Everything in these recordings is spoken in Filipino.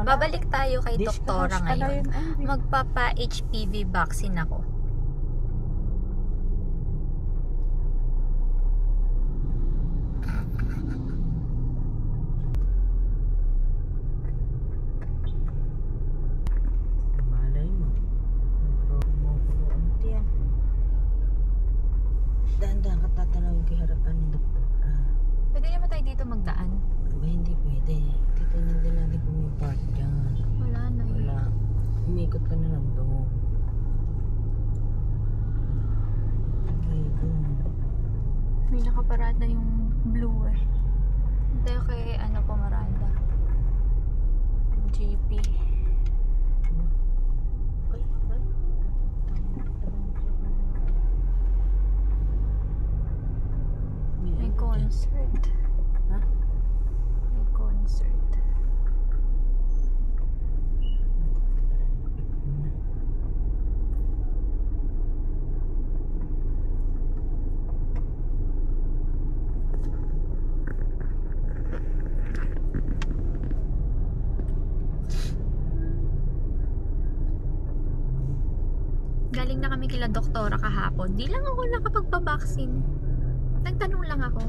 Babalik tayo kay doktora ngayon. Magpapa-HPV vaccine ako. Malay mo. Daan-daan ka tatanawin kay harapan ni doktora. Pwede naman tayo dito magdaan. Ba, hindi pwede. Dito nandun natin pumipark dyan. Wala na eh. Wala. Umikot ka na lang doon. Okay, doon. May nakaparada yung blue eh. Tayo kay ano pumarada. GP. Ay, ay. May concert. Ha? May concert. Galing na kami kila doktora kahapon. Di lang ako nakapagpa-vaccine. Nagtanong lang ako.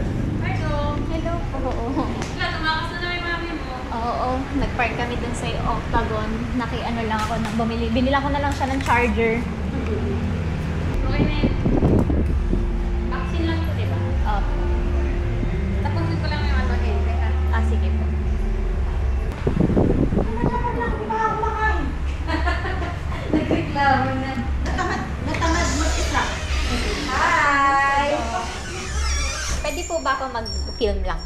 Hello po. Wala, tumakas na naman yung mami mo. Oo, nag-park kami dun sa Octagon. Naki-ano lang ako, binila ko na lang siya ng charger. Okay na yun. Vaccine lang to, diba? Tapusin ko lang yung ano, teka. Sige po. Nagreklamo na. Natamad mo isa. Hi! Pwede po ba ako mag-film lang?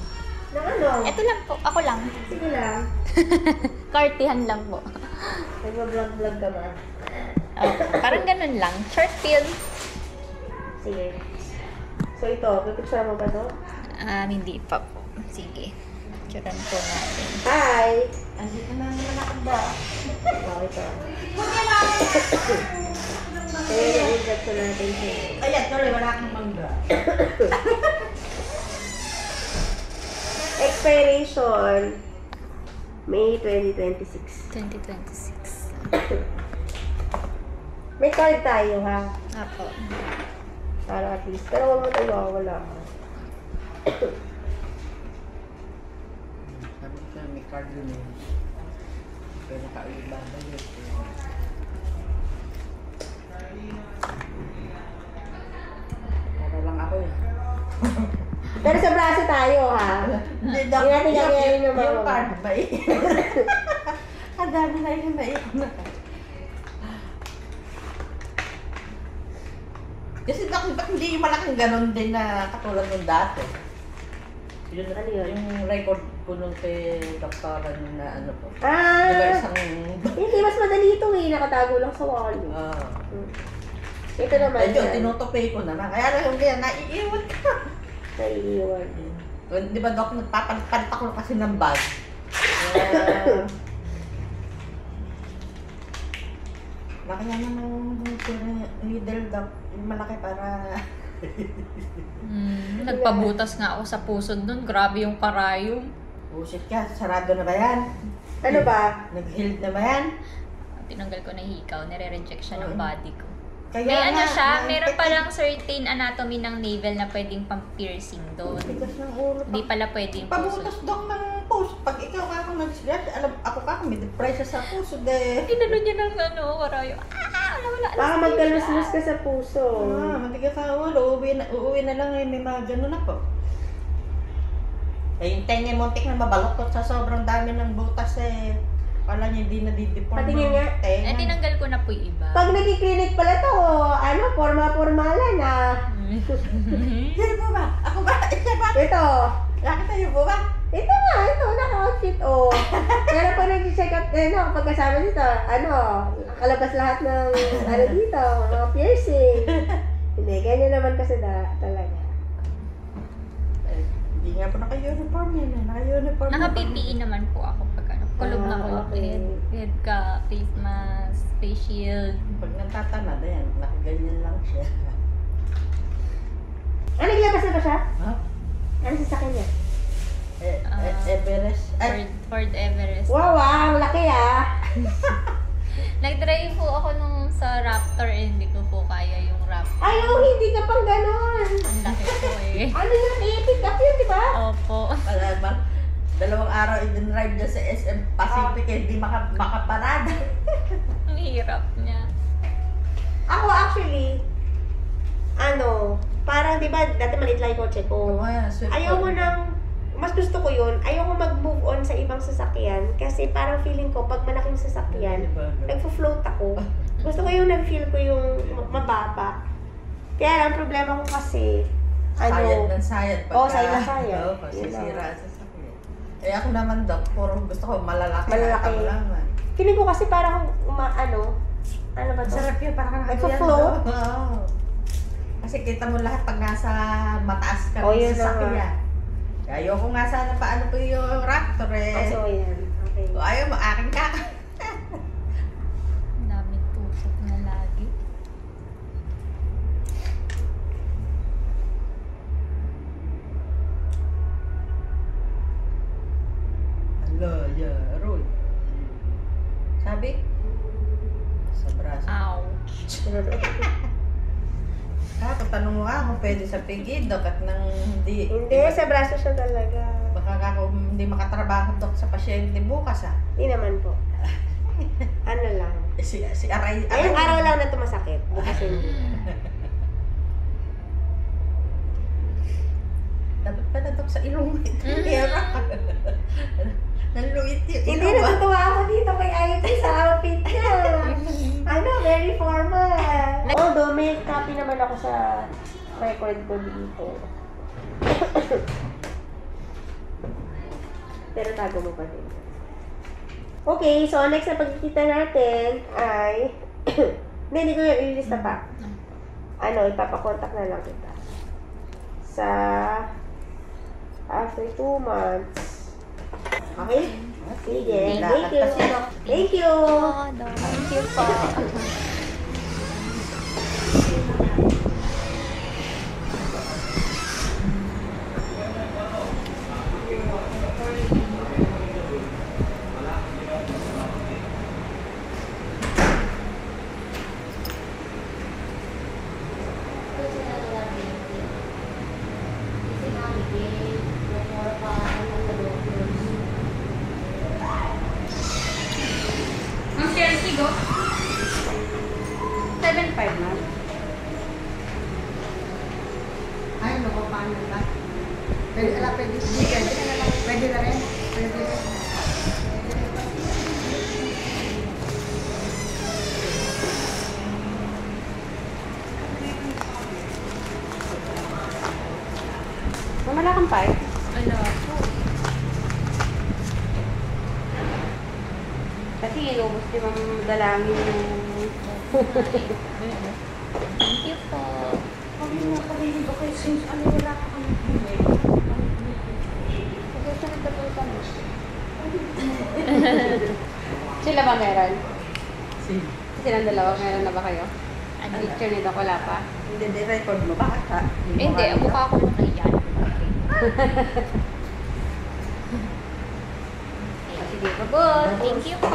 Ano? Ito lang po, ako lang. Sige lang. Kartihan lang po. Nagpa-vlog ka ba? Parang ganun lang. Short film. Sige. So ito, pipicture mo ba to? Hindi pa po. Sige. Picturean po natin. Hi! Andito na naman ako ba? Ito. Kaya yung ko natin siya. Ayan, tuloy, wala akong mangga. Expiration May 2026. 2026. May card tayo ha. Apo. Para at least. Pero huwag mo tayo mawawala. Sabi ko may card yun eh. Pero kaibaba yun. Para lang ako eh. Pero sa braso tayo ha. Hindi natin gagayahin yung mga- Yung card ba eh. Ang dami na yung naiwan. Kasi ba't hindi yung malaking ganon din na katulad ng dati? Yun, Ano yun? Yung record ko nung kay doktora na ano po. Ah! Diba isang... Hindi, mas madali ito eh. Nakatago lang sa wall. Ito naman Medyo yan. tinutupay ko naman. Kaya lang yung ganyan, naiiwan ka. Naiiwan. Di ba, Dok, nagpapalit ako kasi ng bag. Laki nga naman yung needle, Dok. Yung malaki para... Nagpabutas nga ako sa pusod nun. Grabe yung karayom. Busit ka, sarado na ba yan? Ano ba? Nag-healed na ba yan? Tinanggal ko na hikaw. Nire-reject siya ng body ko. Kaya May ano nga, siya, na- meron palang certain anatomy ng navel na pwedeng pang-piercing doon. Tigas ng ulo. Hindi pala pwedeng Pabutas, pusod. Dok, ng puso. Pag ikaw ka akong nag-slat, alam, ako ka akong may depresya sa puso, de. Inano niya ng ano, karayom. Wala. Baka magkaluslos ka sa puso. Hindi ka ulo, uuwi na lang eh, may mga ganun ako. Eh, yung tenga muntik na mabaloktot sa sobrang dami ng butas eh. Kala niya hindi nadideform Patingin nga. tenga. Eh, tinanggal ko na po yung iba. Pag nagkiklinik pala to, ano, forma-formalan ah. Sino po ba? Ako ba? Siya ba? Ito. Nakita niyo po ba? Ito nga, ito, naka-outfit, oh. Pero pag nag-check up, kapag kasama dito, kalabas lahat ng, dito, mga piercing. Hindi, ganyan naman kasi talaga. Eh, hindi nga po naka-uniform yan eh. Naka-uniform. Naka-PPE naman po ako pag ano, kulog na kulog. okay. Head ka, face mask, face shield. Pag natatanad, ayan, nakaganyan lang siya. Naglabas na ba siya? Ha? Ano sasakyan niya? Everest. Ay, Ford Everest. Wow, ang laki ah. Nag-drive po ako nung sa Raptor eh, hindi ko po kaya yung Raptor. Ay, oh, hindi ka pang ganon. Ang laki po eh. Ano yun, i-pick up yun, di ba? Opo. wala ba? 2 araw i-drive niya sa SM Pacific, hindi makaparada. Ang hirap niya. Ako actually, parang di ba, dati maliit lang yung kotse ko. Ayaw mo nang, mas gusto ko yun, ayaw ko mag-move on sa ibang sasakyan kasi parang feeling ko, pag malaking sasakyan, nagfo-float ako. Gusto ko yung nag-feel ko yung mababa. Kaya lang, problema ko kasi, Sayad ng sayad. sayad na sayad. Oo, masisira sa sakyan. Eh ako naman daw, puro gusto ko malalaki. Malalaki. Feeling ko kasi parang, ano ba to? Sarap yun, parang Nagfo-float? Oo. Kasi kita mo lahat pag nasa mataas ka Yun sa na nga. sakyan. Ayoko nga sana paano po yung Raptor eh. So, yan. Okay. O, ayaw mo, aking kaka. Ang daming tusok na lagi. Hello, yeah, Roy. Sabi? Sa braso. Ouch. Tanong mo nga kung pwede sa pigid, dok, at nang hindi. Hindi, sa braso siya talaga. Baka ka kung hindi makatrabaho, dok, sa pasyente bukas, ah. Hindi naman po. Ano lang. Si Aray. Ngayong araw lang na ito masakit. Bukas hindi. Dapat pala, dok, sa ilong mo ito. Naluit yung Hindi, ilong, ah. natutuwa ako dito kay Ayuti sa outfit niya. Very formal. Although, may copy naman ako sa record ko dito. Pero tago mo pa din. Okay, so next na pagkikita natin ay hindi ko yung ilista pa. Ipapakontak na lang kita. Sa after 2 months. Okay? Sige. Thank you. Thank you. Thank you po. Ang Chelsea go? 7.5 na. Ay, naku, paano ba? Pwede sticker. Pwede na rin. Pwede rin. Mamala kang pa eh. Wala po. Kasi inubos di ba dalangin yung... Thank you po. Sila ba meron? Sige. Silang dalawa, meron na ba kayo? Ano? Picture nito, wala pa. Hindi, record mo ba? Hindi, mukha ko muna yan. Sige, babot. Thank you po.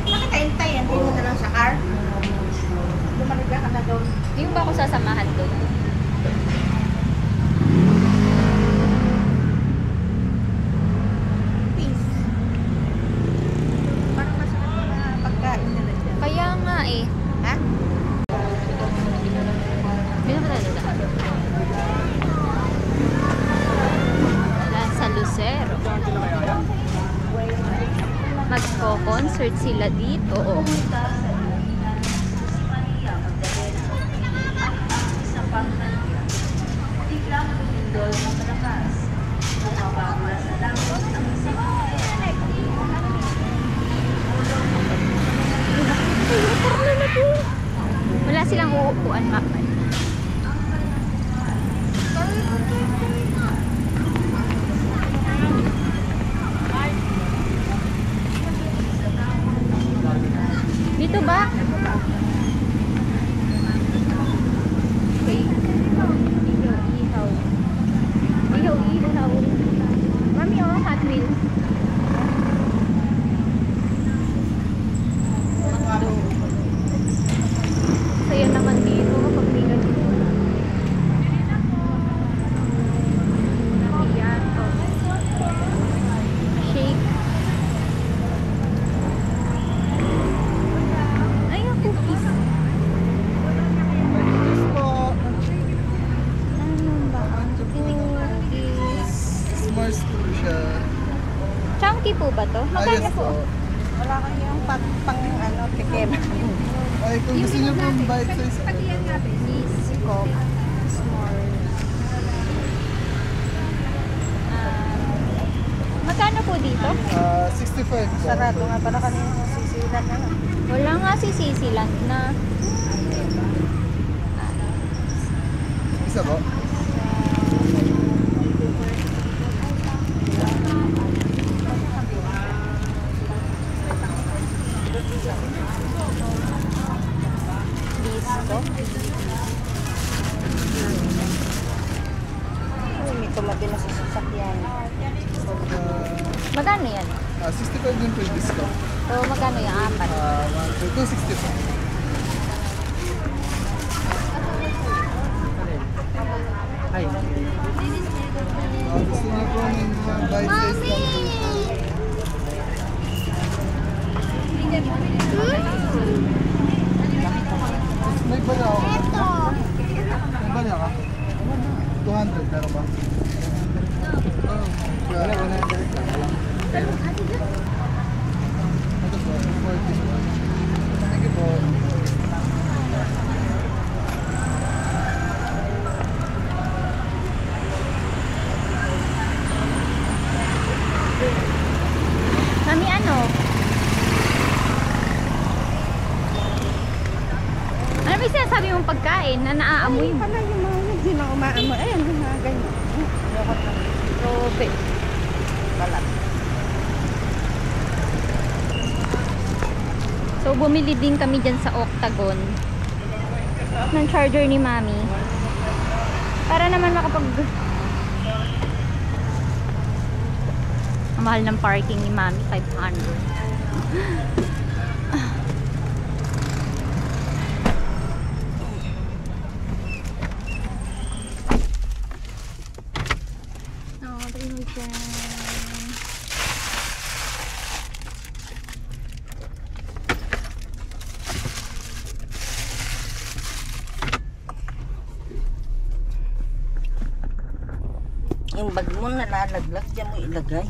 Nakakaintay yan, hindi mo na lang sa car. Lumaliga ka na doon. Hindi mo ba ako sasamahan doon? Peace. Parang masarap na pagkain nila dyan. Kaya nga eh. Ha? Hindi na ka talaga. concert sila dito. Oh. Wala silang uupuan, Mama. Dito ba? Okay. Ihaw. Ihaw. Mami, oh, Hot Wheels. Saya naman dito kapag may ganito. Nahiyato. Shake. Ay, ang cookies. Ano ba? Cookies. Mars po siya. Chunky po ba to? Magkano po? Wala kayong pang ano, tikim. Ay, kung gusto niyo pong bite size, Miss Coke. Small. Magkano po dito? 65 po. Sarado nga pala kanina sisilan na lang. Wala nga si Sisiland na. Isa po? Disco. Uy, may tumabi na sa sasakyan. Magkano yan? 65 din po yung discount. O magkano yung apat? 260 po. Gusto niyo po ng bite size lang. May bala ako. May bala ka? 200, pero ba? Wala, 100 lang. Ito po, 40. Thank you po. Mami, ano? Ano ba yung sinasabi mong pagkain na naaamoy mo? Pala yung mga hindi na umaamoy. Ayan, yung mga ganyan. Ayoko na. Probe. Balat. So, bumili din kami dyan sa Octagon ng charger ni Mami. Para naman makapag... Ang mahal ng parking ni Mami, 500. Tayo mo dyan. Yung bag mo nalalaglag, dyan mo ilagay.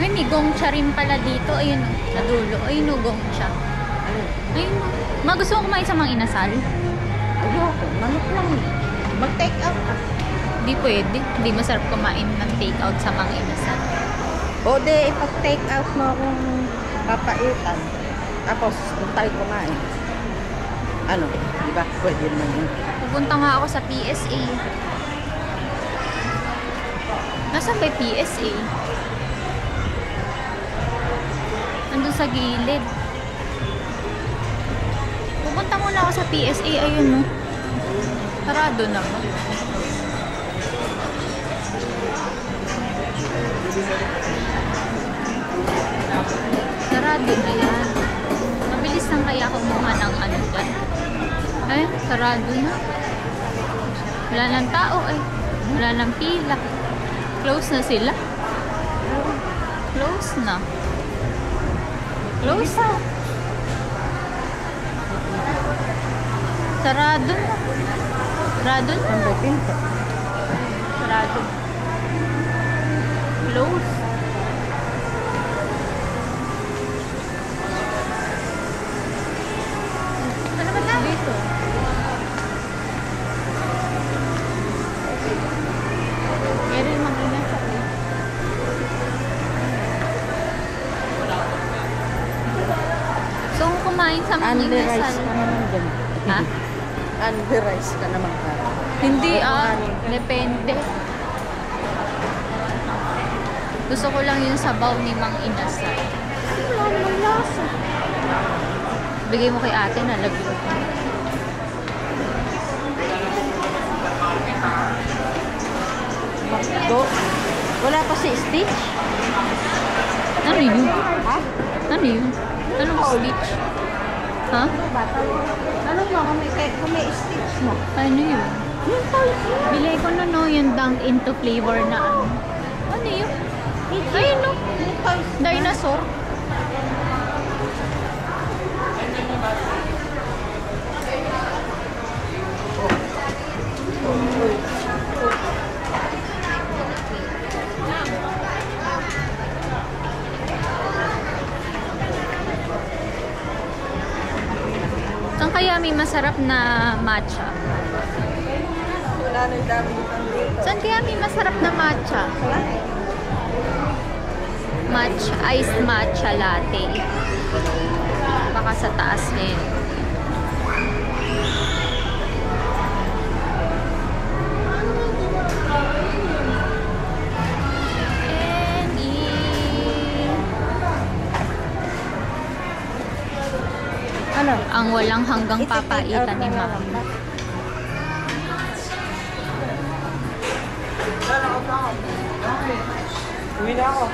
Ay, may gongcha rin pala dito. Ayun o, sa dulo. Ayun o, gongcha. Ayun o. Gusto mo kumain sa mga inasal? Ayoko, manok lang eh. Mag-take out ka. Hindi pwede. Hindi masarap kumain ng take out sa mga inasal. O de, ipag-take out mo akong papaitan. Tapos, doon tayo kumain. Ano, di ba? Pwede naman yun. Pupunta nga ako sa PSA. Nasaan ba yung PSA? Nandun sa gilid. Pupunta muna ako sa PSA. Ayun no. Sarado naman. Sarado na yan. Mabilis lang kaya kumuha ng ano dyan. Ay, sarado na. Wala nang tao eh. Wala nang pila. Close na sila. Close na. Close na. Sarado na. Sarado na. Ang pinto. Sarado. Close. Ano ba na? Dito. Meron mag-ina siya. So, kung kumain sa mga Unli rice inasal. ka naman dyan. Ha? Unli rice ka naman ka. Hindi depende. Gusto ko lang yung sabaw ni Mang Inasal. Wala namang lasa. Bigay mo kay ate na lagyan. Makdo. Wala pa si Stitch? Ano yun? Ha? Ano yun? Anong stitch? Ha? Ano mo kung may Stitch mo? Ano yun? Bilay ko na no, yung dunk into flavor na ano. Ano yun? Ayun no. Dinosaur. Saan kaya may masarap na matcha? Wala na yung dami dito. Saan kaya may masarap na matcha? Iced matcha latte. Baka sa taas din. Ano? Ang walang hanggang papaitan ni Ma'am. Uwi na ako.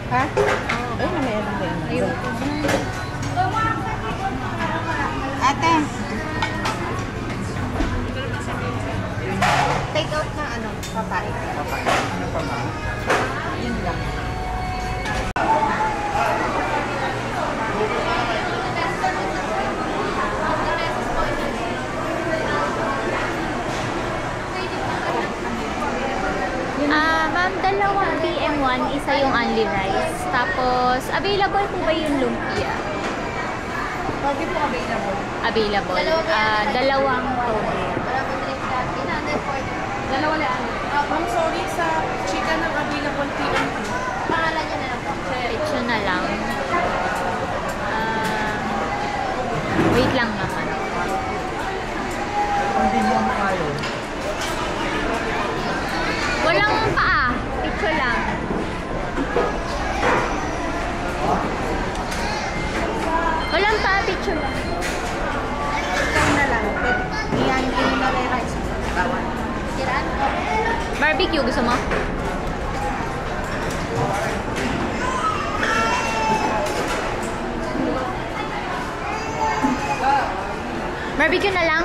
Ha? Ay, na meron din. Ayoko. Ate. Take out na ano? Papain. Ano pa ma? Yun lang. Ma'am, dalawang PM1, isa yung only rice. Tapos, available po ba yung lumpia? Pwede po available. Available. Dalawang toge. Dalawa lang. Ma'am, sorry sa chicken ng available PM. Pangalan niya na lang po. Ito na lang. Wait lang naman. Hindi mo kayo. Walang paa. Ito lang. Walang paa. Ito lang. Ikaw na lang. Iyan ko na may rice. Bawal. Barbecue, gusto mo? Barbecue na lang?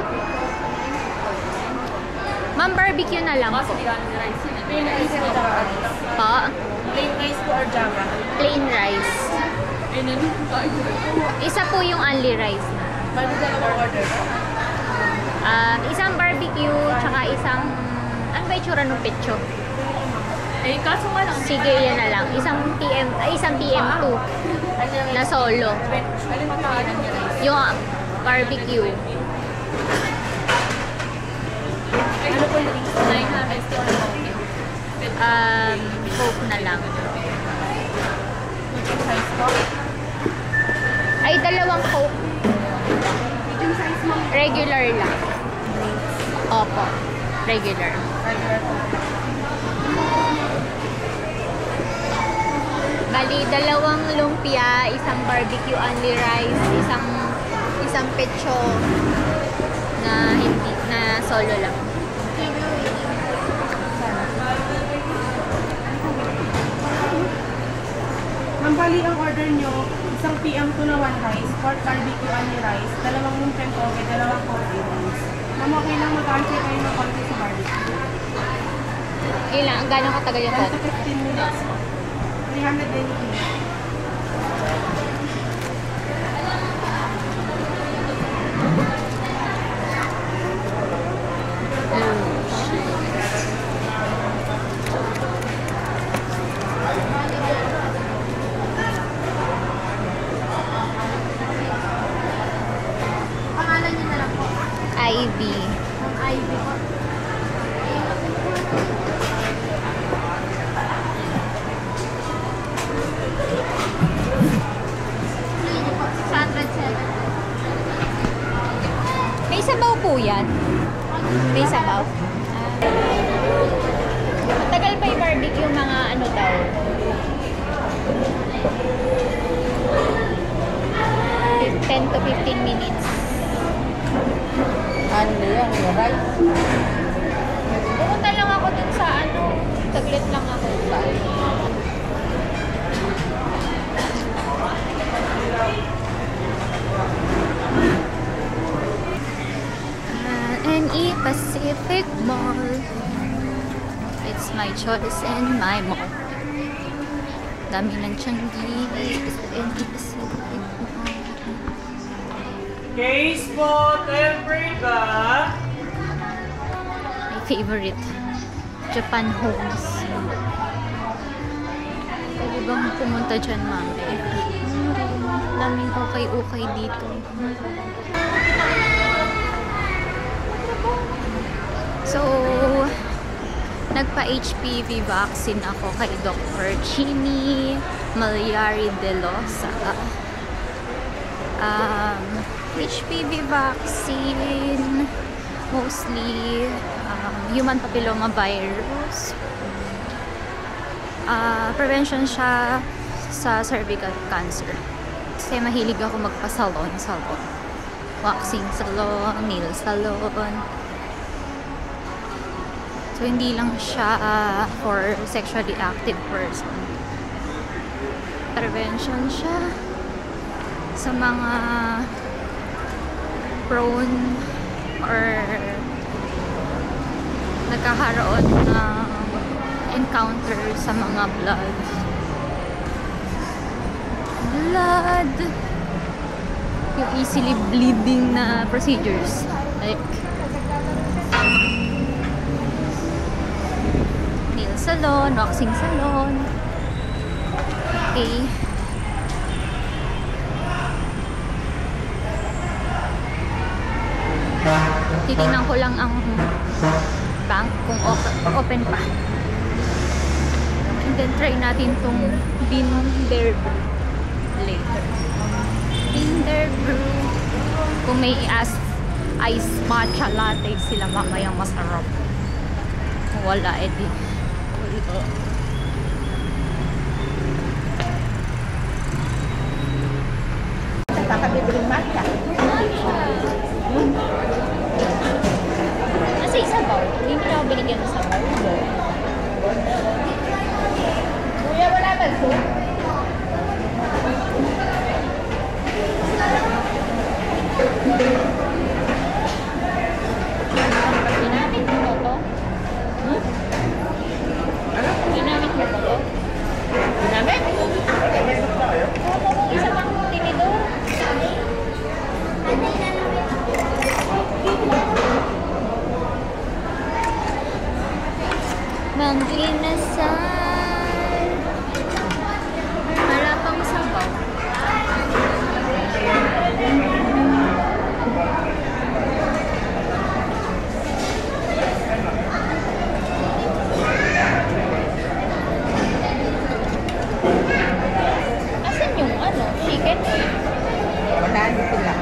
Ma'am, barbecue na lang po. Plain rice po ba? Po? Plain rice po or java? Plain rice. Isa po yung only rice na. Bali dalawang order po. Isang barbecue, tsaka isang... Ano ba itsura ng pecho? Eh, kaso nga lang. Sige, yan na lang. Isang PM2 na solo. Alin pa pangalan niya rice? Yung barbecue. Ano po yung drinks? 900 to or Coke na lang. Medium size po? Ay, dalawang Coke. Medium size mo? Regular lang. Opo. Regular. Regular po. Bali, dalawang lumpia, isang barbecue only rice, isang pecho na hindi na solo lang. Ma'am, bali ang order nyo, isang PM tuna one rice, pork barbecue only rice, dalawang lumpia toge, dalawang coffee beans. Ma'am, okay lang mag-answer kayo ng konti sa barbecue. Ilang, gano'ng katagal yung 10 to 15 minutes po. 320. Pangalan niyo na lang po. Ivy. Ang Ivy po. May sabaw po yan. May sabaw. Matagal pa yung barbecue, mga ano daw. 10 to 15 minutes. Ano yan? Rice? Pumunta lang ako dun sa ano. Taglit lang ako. NE Pacific Mall. It's my choice and my mall. Dami ng Changi. NE Pacific Mall. Case po, Elbrega. My favorite. Japan Homes. Pwede bang pumunta dyan, mami? Daming okay dito. So, nagpa-HPV vaccine ako kay Dr. Chini Malyari de Losa. HPV vaccine, mostly human papilloma virus. Prevention siya sa cervical cancer. Kasi mahilig ako magpa-salon. Waxing salon, nail salon. So, hindi lang siya for sexually active person. Prevention siya sa mga prone or nagkakaroon ng encounter sa mga blood. Yung easily bleeding na procedures. Like nail salon, waxing salon. Okay. Titingnan ko lang ang bank kung open pa. And then try natin tong Binder Brew later. Binder Brew. Kung may ice matcha latte sila mamayang masarap. Kung wala, edi wala. Kakabibring matcha. Nasa isabaw. Hindi mo na ako binigyan ng sabaw. Kuya, wala ba soup? Ginamit mo ba to? Ginamit mo ba to? Ginamit? Oo, isa pang tinidor. Mag-inasal. Wala pang sabaw. Asan yung ano? Chicken? Wala, hindi sila.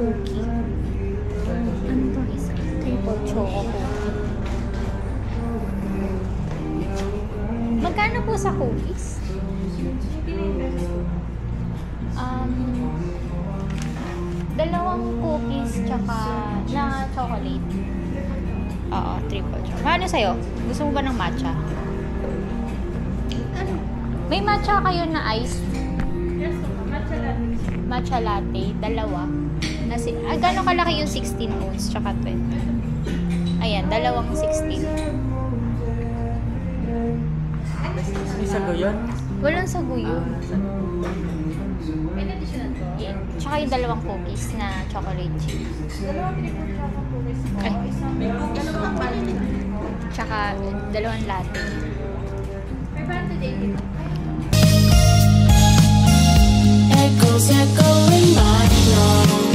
cookie. Ano itong isa? Triple choco cookie. Magkano po sa cookies? Dalawang cookies tsaka na chocolate. Oo, triple choco. Ano sa'yo? Gusto mo ba ng matcha? Ano? May matcha kayo na ice? Yes, matcha latte. Matcha latte, dalawa. Gano'ng kalaki yung 16 ounce tsaka 20? Ayan, dalawang 16. May sago yun? Walang saguyo. Yeah. Tsaka yung dalawang cookies na chocolate chip. Ay. Tsaka dalawang latte. Echoes echoing my home.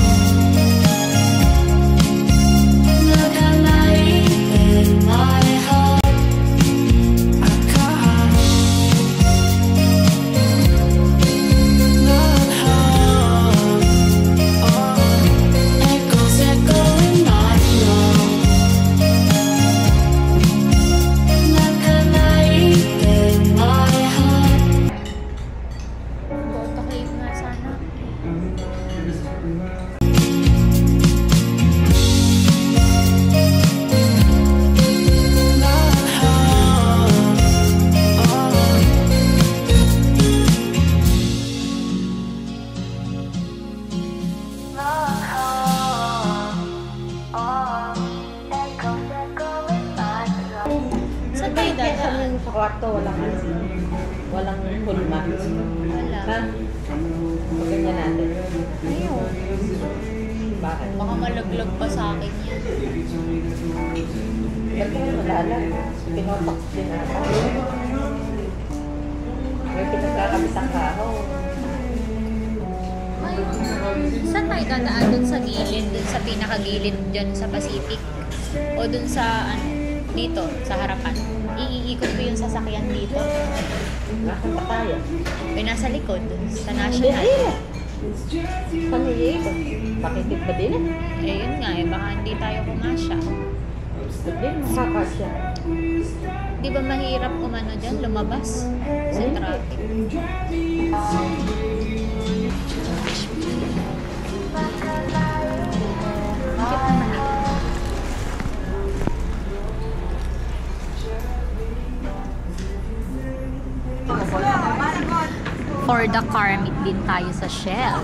Like a light in my heart. I can't look home. Oh, echoes echoing my home. Like a light in my heart. Autoclave nga sana. Saan tayo Kaya dadaan? sa kwarto, walang pulma. Wala. Ha? Ganyan natin. Ayun. Bakit? Baka malaglag pa sa akin yan. Ba't ka malala? Pinotok din ata. May pinagkakabit ang kaho. Saan tayo dadaan? Dun sa gilid, dun sa pinakagilid dyan sa Pacific? O dun sa, ano, dito, sa harapan? Iikot ko yung sasakyan dito. Nasaan pa tayo? May nasa likod, sa Hindi, National. Saan naiikot? Pakitip ba din eh? Eh, yun nga eh, baka hindi tayo kumasya. Hindi, makakasya. Di ba mahirap umano dyan, lumabas sa traffic? For the car, meet din tayo sa Shell.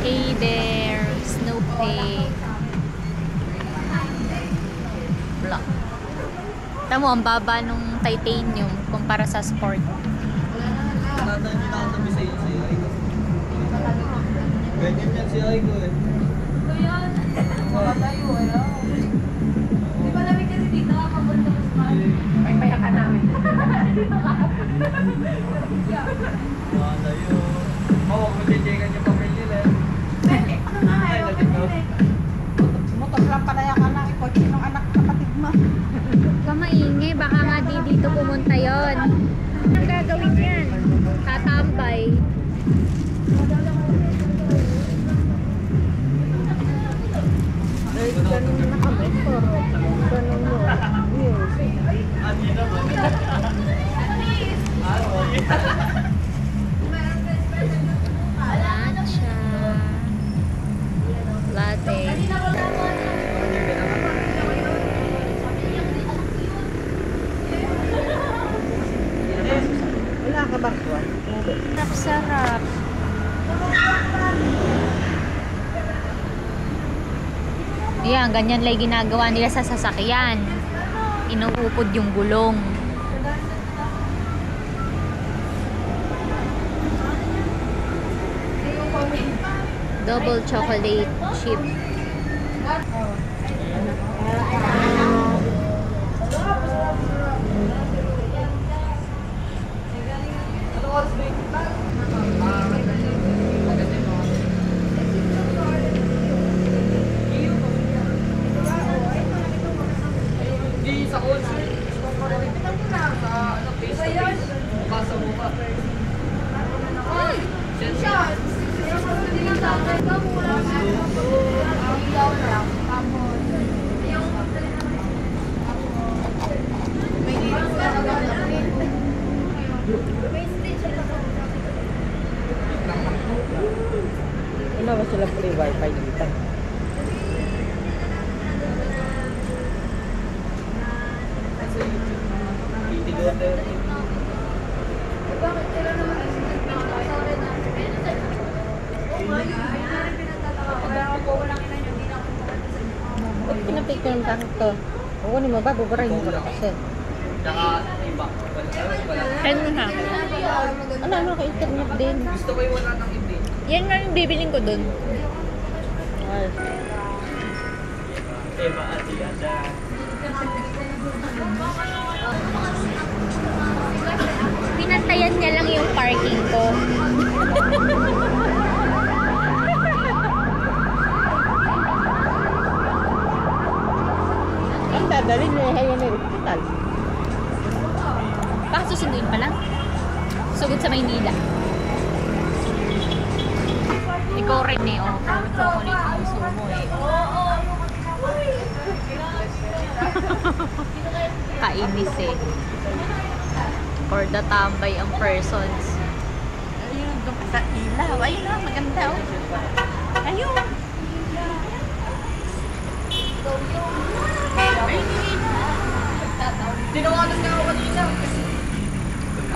Hey there, Snoopy. Block. Tamo, ang baba nung titanium kumpara sa sport. Ganyan yan si Aiko eh. Malayo. Oo, magjejegan yung pamilya na. Ay, nagito. Motor lang pala yung anak. Kotse ng anak kapatid mo. Kamaingay, baka nga di dito pumunta yon. Ang gagawin yan? Tatambay. Ay, ganun na kami. Ganun mo. Adi naman. Matcha. Latte. Wala ka bang kuwan? Sarap-sarap. Ayan, ganyan lang ginagawa nila sa sasakyan. Inuupod yung gulong. Double chocolate chip. sa concert. Tingnan mo na sa ano, face to face. Basa mo ba? Wala ba sila free wifi dito? Ba't pinapicture ng takot to? Oo, ni mo ba? Bubarayin mo ba kasi? Tsaka iba. Ano na? Ano, ka-internet din. Gusto ko yung wala ng hindi. Yan nga yung bibiling ko dun. Ay, Eva Adiada. Pinantayan niya lang yung parking ko. ang dadalhin niya yung hospital. Baka susunduin pa lang. Sugod sa Maynila. Ikaw rin eh, oh. Ikaw ko rin yung gusto mo eh. Kainis eh. For the tambay ang persons. Ayun, doon ka sa ilaw. Ayun na, maganda oh. Ayun. Tinawanan nga ako kanina.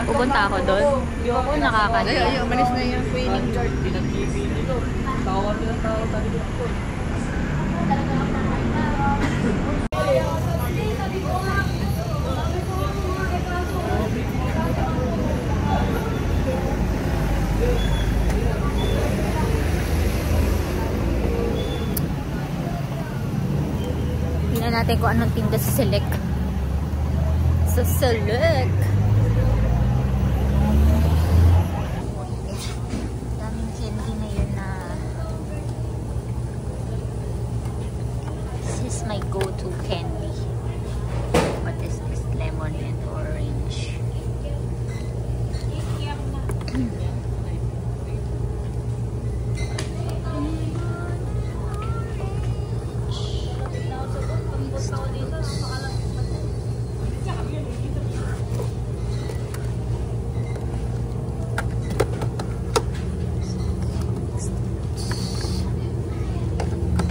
Pupunta ako doon. Hindi ako nakakalimutan. Ayun, umalis na yung Queening George. Pinag-TV dito. Tawag na tawag tayo dito. Tingnan natin kung anong tinda sa Select. Sa Select. Daming candy na yun na. This is my go-to candy. What is this? Lemon and orange.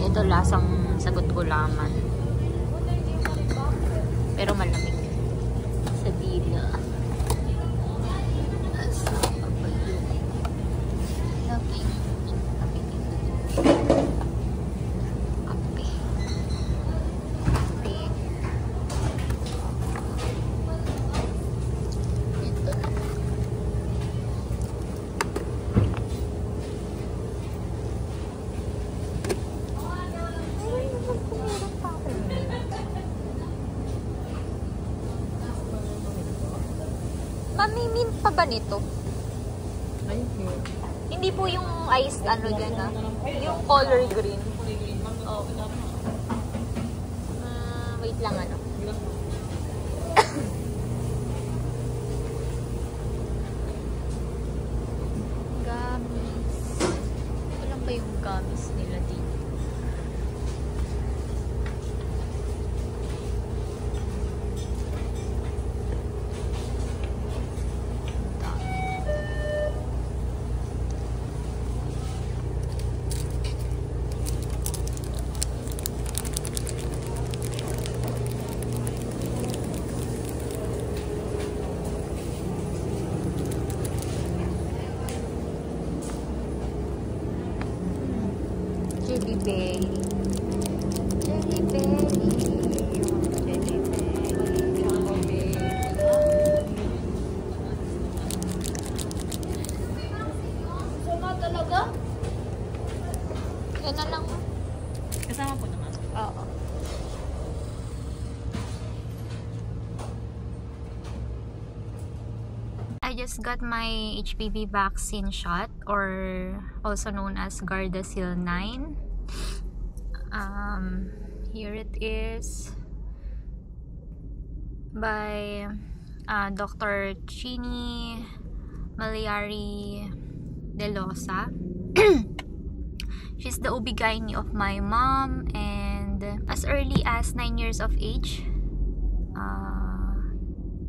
Ito lasang sagot gulaman. Pero malamig sa dila. Mamimint pa ba nito? Hindi po yung ice ano dyan ah. Yung color green. Oh. Wait lang ano. Gamis. Walang ba yung gamis nila dito? Jelly belly. Jelly belly. Jelly belly. Choco belly. Sama talaga? Yan na lang. Kasama po naman. Oo. I just got my HPV vaccine shot, or also known as Gardasil 9. Here it is. by Dr. Chini Maliari De Losa. She's the OB-GYN of my mom, and as early as 9 years of age,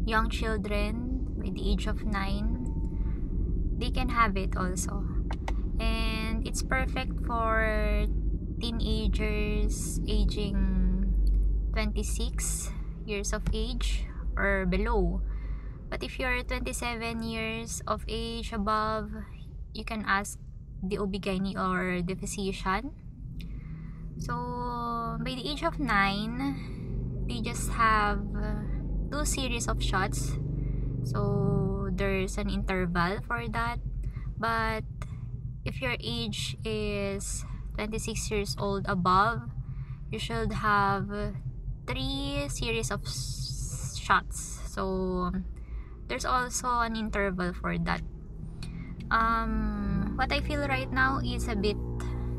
young children by the age of 9, they can have it also. And it's perfect for teenagers aging 26 years of age or below. But if you're 27 years of age above, you can ask the OB-GYN or the physician. So by the age of 9, they just have 2 series of shots. So there's an interval for that. But if your age is 26 years old above, you should have 3 series of shots. So there's also an interval for that. What I feel right now is a bit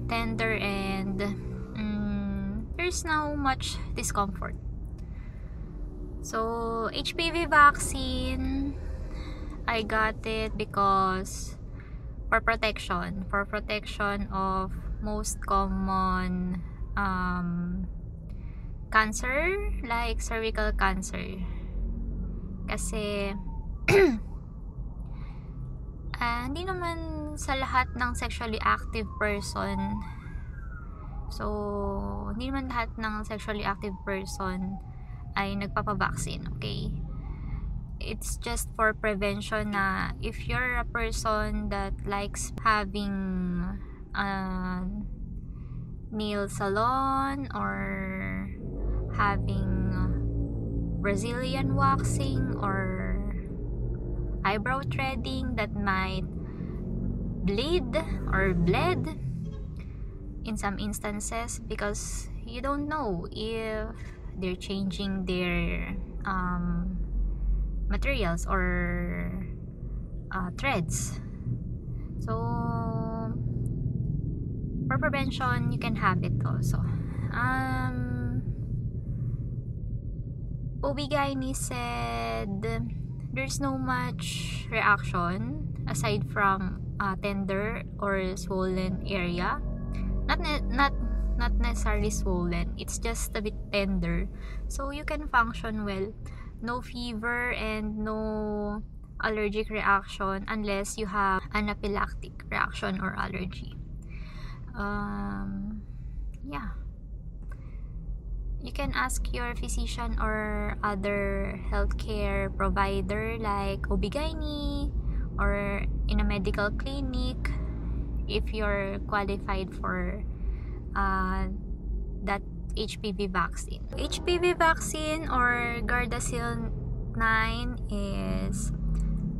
tender, and there's no much discomfort. So HPV vaccine, I got it because for protection of most common cancer like cervical cancer. Kasi hindi naman sa lahat ng sexually active person, hindi naman lahat ng sexually active person ay nagpapabaksin, okay? It's just for prevention na if you're a person that likes having a nail salon or having Brazilian waxing or eyebrow threading that might bleed or bled in some instances, because you don't know if they're changing their materials or threads. So for prevention, you can have it also. OB-GYN said there's no much reaction aside from tender or swollen area. Not necessarily swollen, it's just a bit tender, so you can function well. No fever and no allergic reaction unless you have anaphylactic reaction or allergy. Yeah, you can ask your physician or other healthcare provider like OB-GYN or in a medical clinic if you're qualified for that HPV vaccine. HPV vaccine or Gardasil 9 is,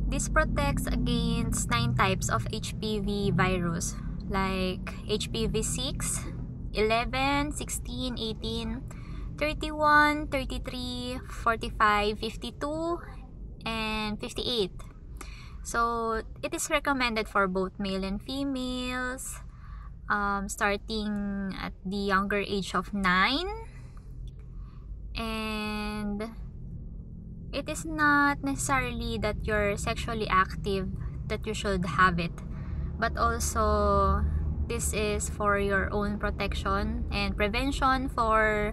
this protects against 9 types of HPV virus like HPV 6, 11, 16, 18, 31, 33, 45, 52, and 58. So it is recommended for both male and females, starting at the younger age of 9, and it is not necessarily that you're sexually active that you should have it, but also this is for your own protection and prevention for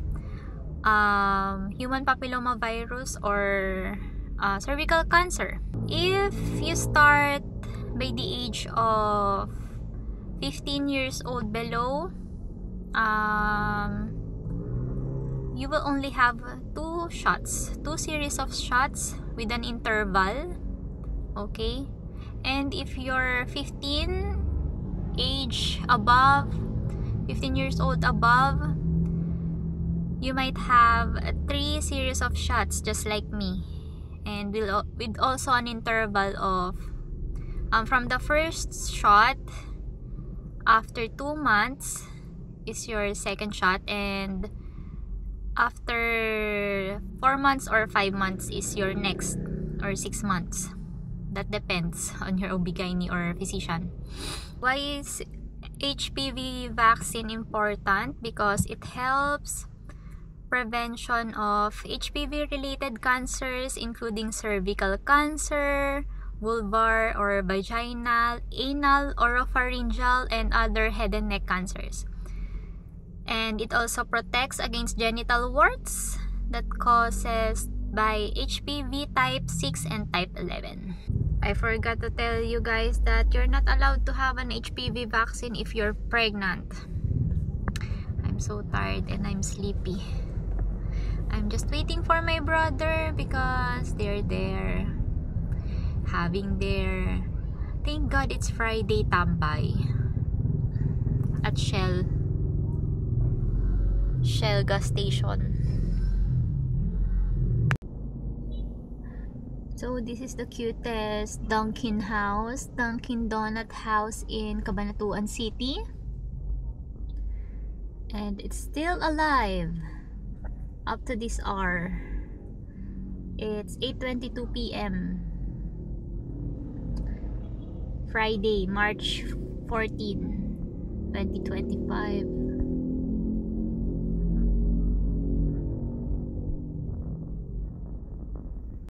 human papillomavirus or cervical cancer. If you start by the age of 15 years old below, you will only have 2 series of shots with an interval, okay? And if you're 15 years old above, you might have 3 series of shots just like me, and with also an interval of from the first shot, after 2 months is your second shot, and after 4 months or 5 months is your next, or 6 months. That depends on your OB-GYN or physician. Why is HPV vaccine important? Because it helps prevention of HPV-related cancers, including cervical cancer, vulvar or vaginal, anal, oropharyngeal, and other head and neck cancers. And it also protects against genital warts that causes by HPV type 6 and type 11. I forgot to tell you guys that you're not allowed to have an HPV vaccine if you're pregnant. I'm so tired and I'm sleepy. I'm just waiting for my brother because they're there having their, thank God it's Friday, tambay at Shell gas station. So this is the cutest Dunkin' house, Dunkin' Donut house in Cabanatuan City. And it's still alive up to this hour. It's 8:22 p.m. Friday, March 14, 2025.